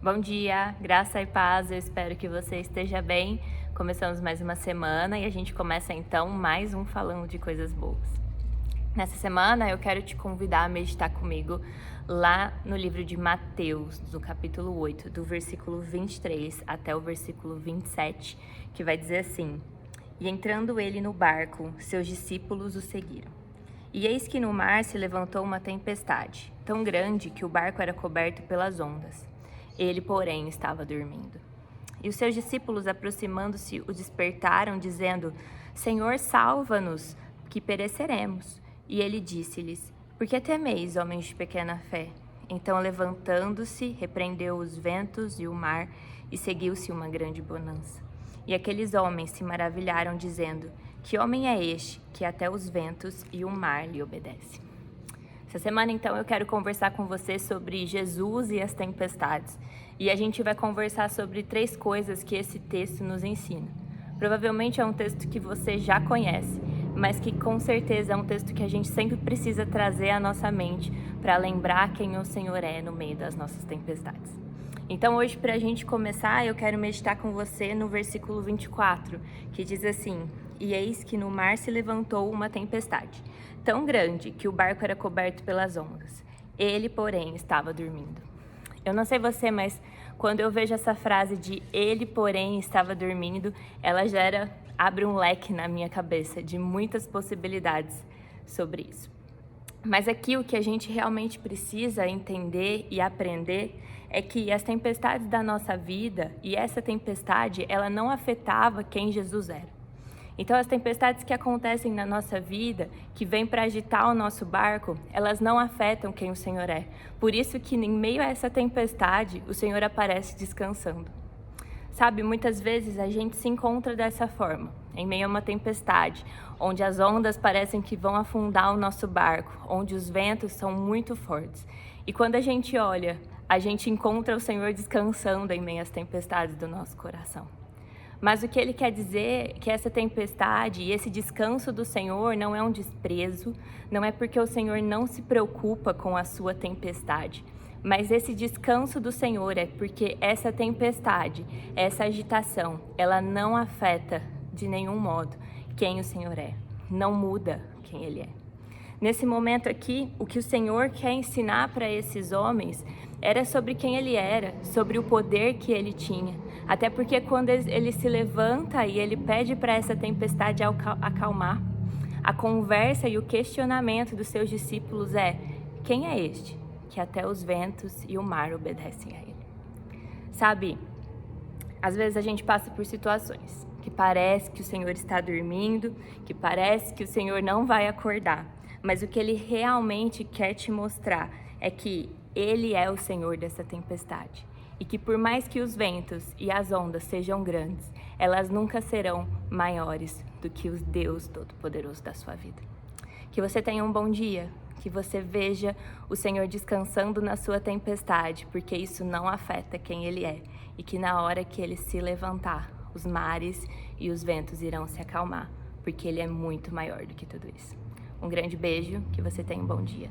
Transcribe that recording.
Bom dia, graça e paz, eu espero que você esteja bem. Começamos mais uma semana e a gente começa então mais um Falando de Coisas Boas. Nessa semana eu quero te convidar a meditar comigo lá no livro de Mateus, no capítulo 8, do versículo 23 até o versículo 27, que vai dizer assim: E entrando ele no barco, seus discípulos o seguiram. E eis que no mar se levantou uma tempestade, tão grande que o barco era coberto pelas ondas. Ele, porém, estava dormindo. E os seus discípulos, aproximando-se, o despertaram, dizendo: Senhor, salva-nos, que pereceremos. E ele disse-lhes: Por que temeis, homens de pequena fé? Então, levantando-se, repreendeu os ventos e o mar, e seguiu-se uma grande bonança. E aqueles homens se maravilharam, dizendo: Que homem é este, que até os ventos e o mar lhe obedecem? Essa semana, então, eu quero conversar com você sobre Jesus e as tempestades. E a gente vai conversar sobre 3 coisas que esse texto nos ensina. Provavelmente é um texto que você já conhece, mas que com certeza é um texto que a gente sempre precisa trazer à nossa mente para lembrar quem o Senhor é no meio das nossas tempestades. Então hoje, para a gente começar, eu quero meditar com você no versículo 24, que diz assim: E eis que no mar se levantou uma tempestade, tão grande que o barco era coberto pelas ondas. Ele, porém, estava dormindo. Eu não sei você, mas quando eu vejo essa frase de ele, porém, estava dormindo, ela abre um leque na minha cabeça de muitas possibilidades sobre isso. Mas aqui o que a gente realmente precisa entender e aprender é que as tempestades da nossa vida, e essa tempestade, ela não afetava quem Jesus era. Então, as tempestades que acontecem na nossa vida, que vêm para agitar o nosso barco, elas não afetam quem o Senhor é. Por isso que, em meio a essa tempestade, o Senhor aparece descansando. Sabe, muitas vezes a gente se encontra dessa forma, em meio a uma tempestade, onde as ondas parecem que vão afundar o nosso barco, onde os ventos são muito fortes. E quando a gente olha, a gente encontra o Senhor descansando em meio às tempestades do nosso coração. Mas o que ele quer dizer é que essa tempestade e esse descanso do Senhor não é um desprezo, não é porque o Senhor não se preocupa com a sua tempestade, mas esse descanso do Senhor é porque essa tempestade, essa agitação, ela não afeta de nenhum modo quem o Senhor é, não muda quem Ele é. Nesse momento aqui, o que o Senhor quer ensinar para esses homens era sobre quem Ele era, sobre o poder que Ele tinha. Até porque quando ele se levanta e ele pede para essa tempestade acalmar, a conversa e o questionamento dos seus discípulos é: quem é este que até os ventos e o mar obedecem a Ele? Sabe, às vezes a gente passa por situações que parece que o Senhor está dormindo, que parece que o Senhor não vai acordar, mas o que Ele realmente quer te mostrar é que Ele é o Senhor dessa tempestade. E que por mais que os ventos e as ondas sejam grandes, elas nunca serão maiores do que o Deus Todo-Poderoso da sua vida. Que você tenha um bom dia, que você veja o Senhor descansando na sua tempestade, porque isso não afeta quem Ele é. E que na hora que Ele se levantar, os mares e os ventos irão se acalmar, porque Ele é muito maior do que tudo isso. Um grande beijo, que você tenha um bom dia.